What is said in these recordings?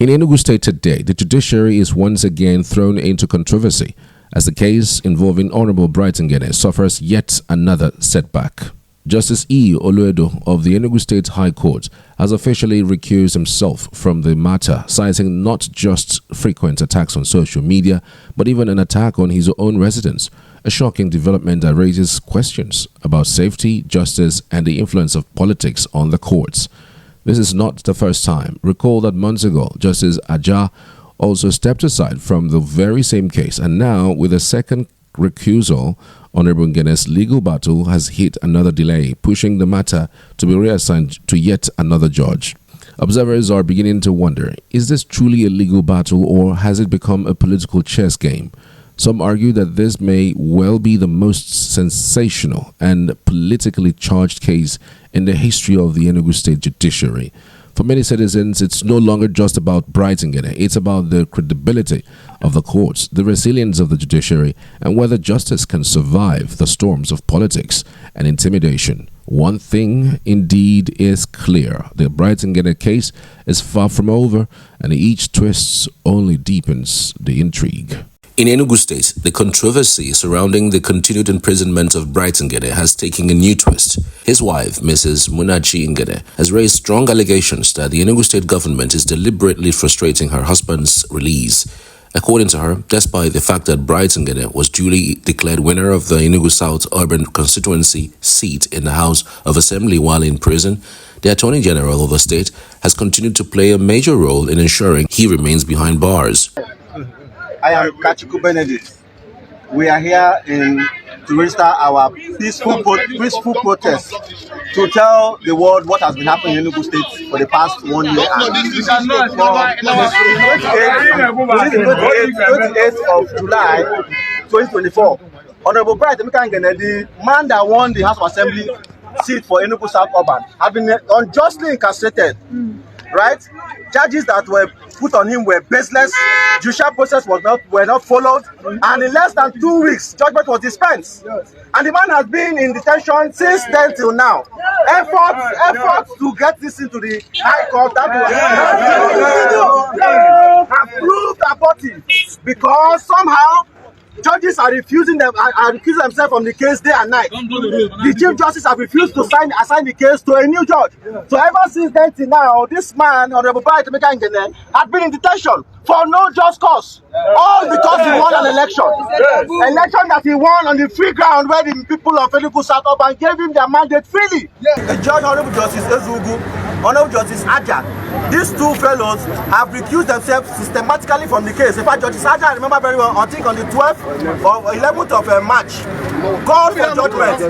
In Enugu State today, the judiciary is once again thrown into controversy as the case involving Honorable Ngene suffers yet another setback. Justice E. Oluedo of the Enugu State High Court has officially recused himself from the matter, citing not just frequent attacks on social media, but even an attack on his own residence, a shocking development that raises questions about safety, justice, and the influence of politics on the courts. This is not the first time. Recall that months ago, Justice Aja also stepped aside from the very same case, and now, with a second recusal, Honorable Ngene's legal battle has hit another delay, pushing the matter to be reassigned to yet another judge. Observers are beginning to wonder, is this truly a legal battle, or has it become a political chess game? Some argue that this may well be the most sensational and politically charged case in the history of the Enugu State judiciary. For many citizens, it's no longer just about Ngene. It's about the credibility of the courts, the resilience of the judiciary, and whether justice can survive the storms of politics and intimidation. One thing indeed is clear: the Ngene case is far from over, and each twist only deepens the intrigue. In Enugu State, the controversy surrounding the continued imprisonment of Ngene has taken a new twist. His wife, Mrs. Munachi Ngene, has raised strong allegations that the Enugu State government is deliberately frustrating her husband's release. According to her, despite the fact that Ngene was duly declared winner of the Enugu South Urban Constituency seat in the House of Assembly while in prison, the Attorney General of the state has continued to play a major role in ensuring he remains behind bars. I am Kachiku Benedict. We are here to register our peaceful protest to tell the world what has been happening in Enugu State for the past 1 year. On the 28th of July 2024, Honorable Ngene, the man that won the House of Assembly seat for Enugu South Urban, have been unjustly incarcerated. Right? Charges that were put on him were baseless. Judicial process were not followed, and in less than 2 weeks, judgment was dispensed. And the man has been in detention since then till now. Efforts to get this into the High Court have proved abortive because somehow judges are refusing themselves from the case day and night. The Chief Justice have refused to assign the case to a new judge. So ever since then till now, this man, Honorable Ngene, had been in detention for no just cause. All because he won an election. Election that he won on the free ground where the people of Enugu South Urban gave him their mandate freely. The Judge, Honorable Justice Enugu, Honorable Justice Aja, these two fellows have recused themselves systematically from the case. In fact, Justice Aja, I remember very well, I think on the 12th or 11th of March, called for judgment.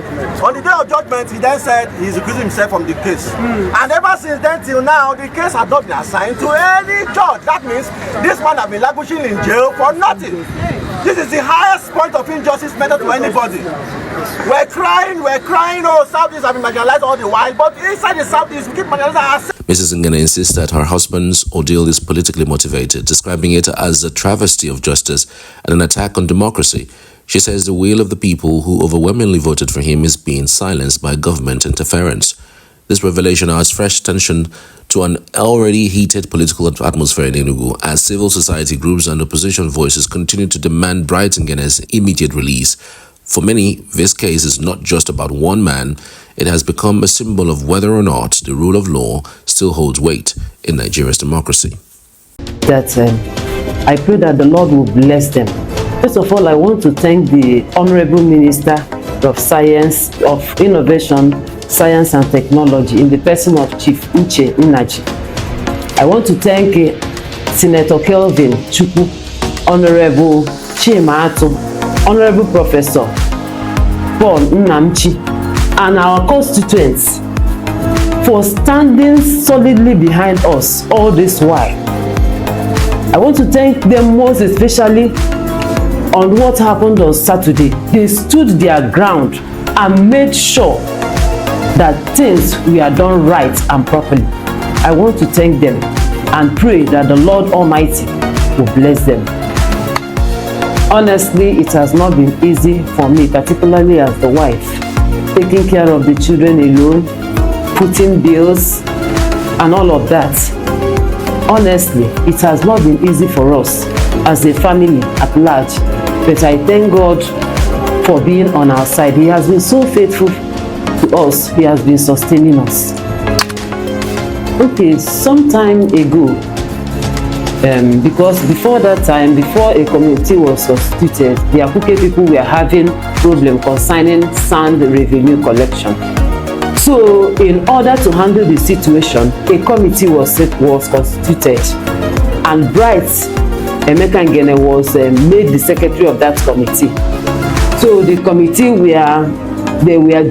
On the day of judgment, he then said he's recusing himself from the case. And ever since then till now, the case has not been assigned to any judge. That means this man has been languishing in jail for nothing. This is the highest point of injustice meted to anybody. We're crying, oh, Southeast have been marginalized all the while, but inside the Southeast, we keep marginalizing ourselves. Mrs. Ngene insists that her husband's ordeal is politically motivated, describing it as a travesty of justice and an attack on democracy. She says the will of the people who overwhelmingly voted for him is being silenced by government interference. This revelation adds fresh tension to an already heated political atmosphere in Enugu as civil society groups and opposition voices continue to demand Ngene's immediate release. For many, this case is not just about one man. It has become a symbol of whether or not the rule of law still holds weight in Nigeria's democracy. I pray that the Lord will bless them. First of all, I want to thank the Honorable Minister of Science, of Innovation, Science and Technology in the person of Chief Uche Nnaji. I want to thank Senator Kelvin Chukwu, Honorable Chima Ato, Honorable Professor Paul Nnamchi, and our constituents for standing solidly behind us all this while. I want to thank them most especially on what happened on Saturday. They stood their ground and made sure that things were done right and properly. I want to thank them and pray that the Lord Almighty will bless them. Honestly, it has not been easy for me, particularly as the wife, taking care of the children alone, putting bills, and all of that. honestly, it has not been easy for us as a family at large, but I thank God for being on our side. He has been so faithful to us. He has been sustaining us. Okay, some time ago, because before that time, before a committee was constituted, the Akuke people were having problem concerning sand revenue collection. So in order to handle the situation, a committee was constituted, and Bright Emeka Ngene was made the secretary of that committee. So the committee they were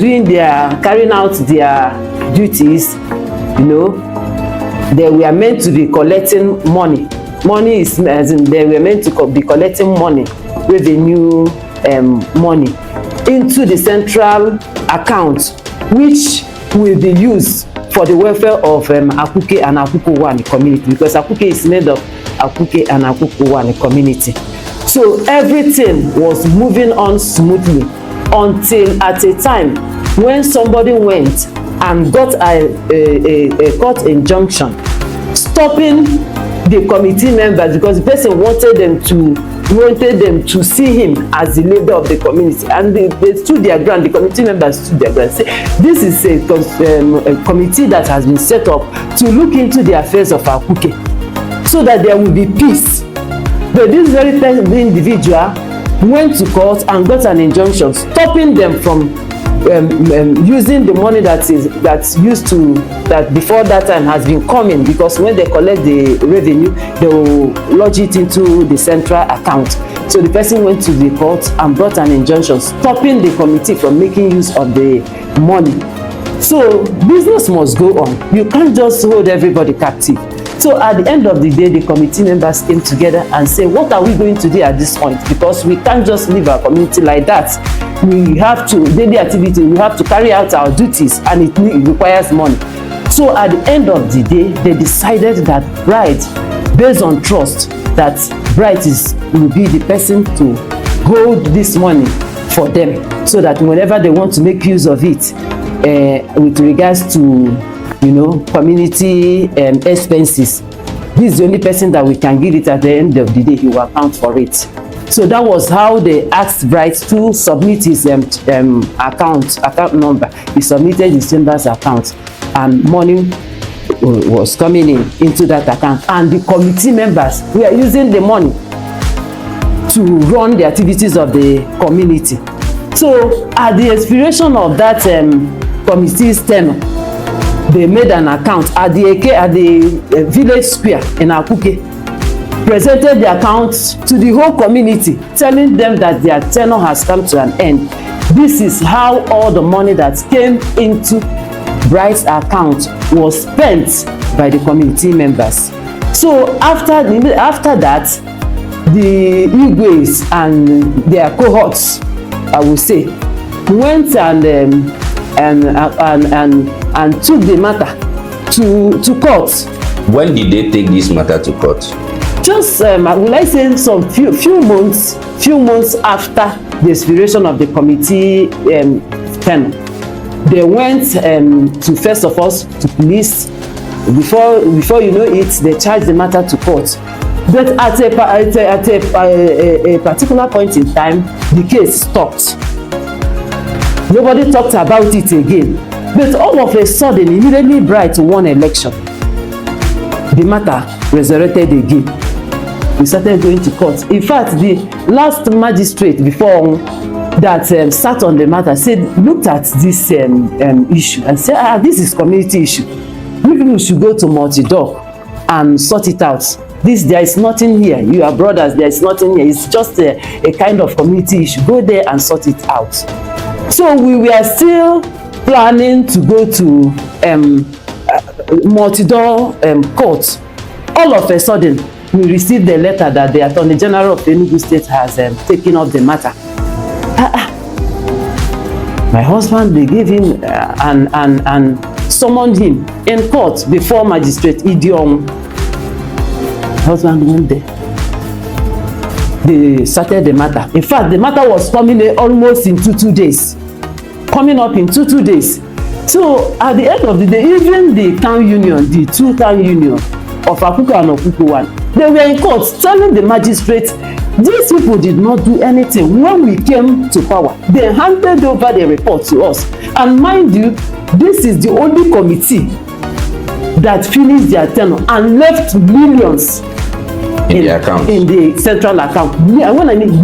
carrying out their duties, you know. They were meant to be collecting money. Money is, as in, they were meant to be collecting money, revenue money, into the central account, which will be used for the welfare of Akuke and Akuku One community, because Akuke is made of Akuke and Akuku One community. So everything was moving on smoothly until at a time when somebody went and got a court injunction stopping the committee members, because the person wanted them to see him as the leader of the community, and they stood their ground. The committee members stood their ground. Say, this is a committee that has been set up to look into the affairs of Akuke, so that there will be peace. But this very individual went to court and got an injunction stopping them from using the money that before that time has been coming, because when they collect the revenue, they will lodge it into the central account. So the person went to the court and brought an injunction stopping the committee from making use of the money. So business must go on. You can't just hold everybody captive. So at the end of the day, the committee members came together and said, what are we going to do at this point? Because we can't just leave our community like that. We have to, daily activity, we have to carry out our duties, and it requires money. So at the end of the day, they decided that Bright, based on trust, that Bright will be the person to hold this money for them, so that whenever they want to make use of it, with regards to, you know, community expenses, this is the only person that we can give it. At the end of the day, he will account for it. So that was how they asked Bright to submit his account number. He submitted his chamber's account, and money was coming into that account, and the committee members were using the money to run the activities of the community. So at the expiration of that committee's tenure, they made an account at the village square in Akuke, presented the account to the whole community, telling them that their tenure has come to an end. This is how all the money that came into Bright's account was spent by the community members. So after that, the Igwes and their cohorts, I will say, went and took the matter to court. When did they take this matter to court? Just will I say some few months after the expiration of the committee term. They went to, first of all, to police. Before you know it, they charged the matter to court. But at a particular point in time, the case stopped. Nobody talked about it again. But all of a sudden, immediately Bright won election, the matter resurrected again. We started going to court. In fact, the last magistrate before that sat on the matter looked at this issue and said, this is community issue. We should go to multi-doc and sort it out. There is nothing here. You are brothers, there is nothing here. It's just a kind of community issue. Go there and sort it out. So we were still planning to go to multi-door court. All of a sudden, we received the letter that the Attorney General of Enugu State has taken up the matter. My husband, they gave him and summoned him in court before Magistrate Idiom. My husband went there. They started the matter. In fact, the matter was coming almost in two days. Coming up in two days. So at the end of the day, even the town union, the two town union, of Akuku and Okuku one, they were in court telling the magistrate these people did not do anything when we came to power. They handed over the report to us, and mind you, this is the only committee that finished their tenure and left millions in the account, in the central account. Yeah, when I mean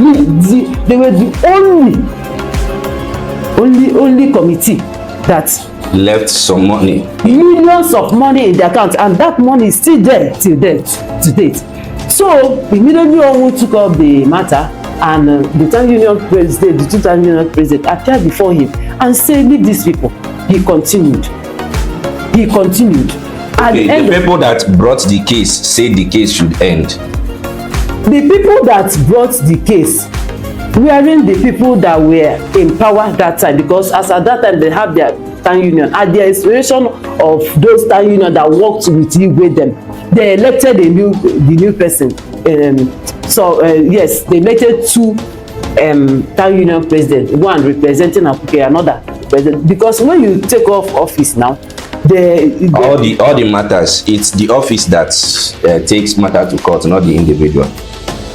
they were the only committee that left some money, millions of money in the account, and that money is still there till date. So immediately Owu took up the matter, and the town union president, the two-town union president, appeared before him and said, leave these people. He continued. Okay, the people that brought the case said the case should end. The people that brought the case weren't the people that were in power that time, because as at that time they have their town union. At the inspiration of those town union that worked with you with them, they elected the new person. Yes, they elected two town union presidents, one representing Akuke, another president. Because when you take off office now, all the matters, it's the office that takes matter to court, not the individual.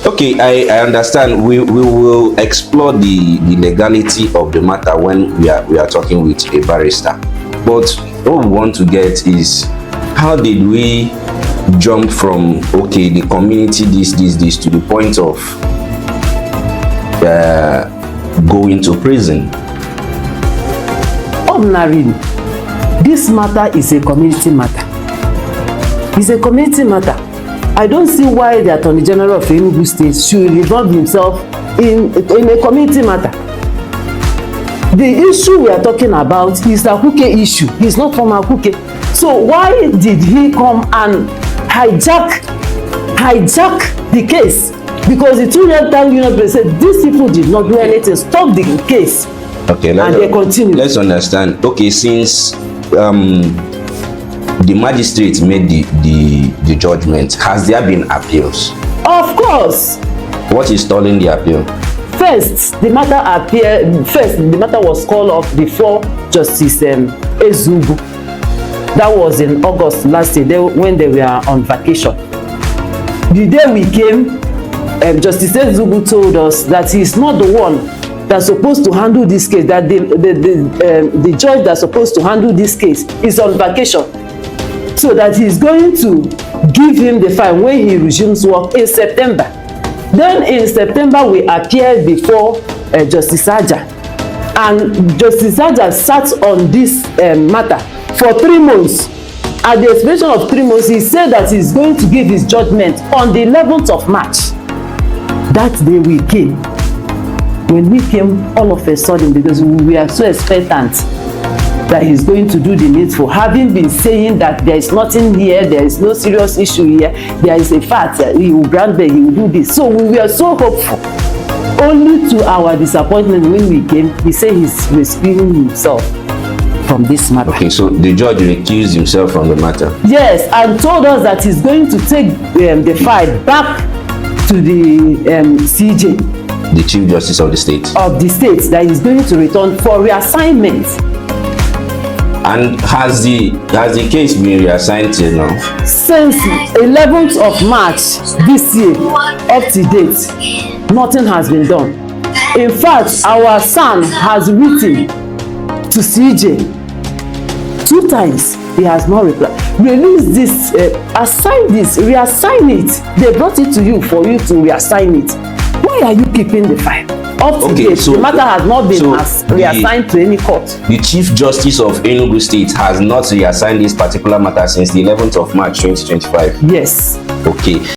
Okay, I understand. We will explore the legality of the matter when we are talking with a barrister. But what we want to get is, how did we jump from, okay, the community this to the point of going to prison? Ordinarily, this matter is a community matter. It's a community matter. I don't see why the Attorney General of Enugu State should involve himself in a community matter. The issue we are talking about is the Akuke issue. He's not from Akuke. So why did he come and hijack the case? Because the two-year town union president said these people did not do anything. Stop the case. Okay, and they continue. Let's understand. Okay, since the magistrate made the judgment, has there been appeals? Of course. What is stalling the appeal? First, the matter was called up before Justice Ezugu. That was in August last year, when they were on vacation. The day we came, Justice Ezugu told us that he's not the one that's supposed to handle this case, that the judge that's supposed to handle this case is on vacation. So that he's going to give him the file when he resumes work in September. Then in September, we appeared before Justice Aja. And Justice Aja sat on this matter for 3 months. At the expiration of 3 months, he said that he's going to give his judgment on the 11th of March. That day we came. When we came, all of a sudden, because we are so expectant that he's going to do the needful, having been saying that there is nothing here, there is no serious issue here, there is a fact, he will grant that he will do this. So we were so hopeful. Only to our disappointment, when we came, he said he's rescuing himself from this matter. Okay, so the judge recused himself from the matter? Yes, and told us that he's going to take the file back to the CJ. The Chief Justice of the state? Of the state, that he's going to return for reassignment. And has the case been reassigned till now? Since 11th of March this year, up to date, nothing has been done. In fact, our son has written to CJ 2 times. He has not replied. Release this, assign this, reassign it. They brought it to you for you to reassign it. Why are you keeping the file? Up to date, so the matter has not been reassigned to any court. The Chief Justice of Enugu State has not reassigned this particular matter since the 11th of March 2025? Yes. Okay.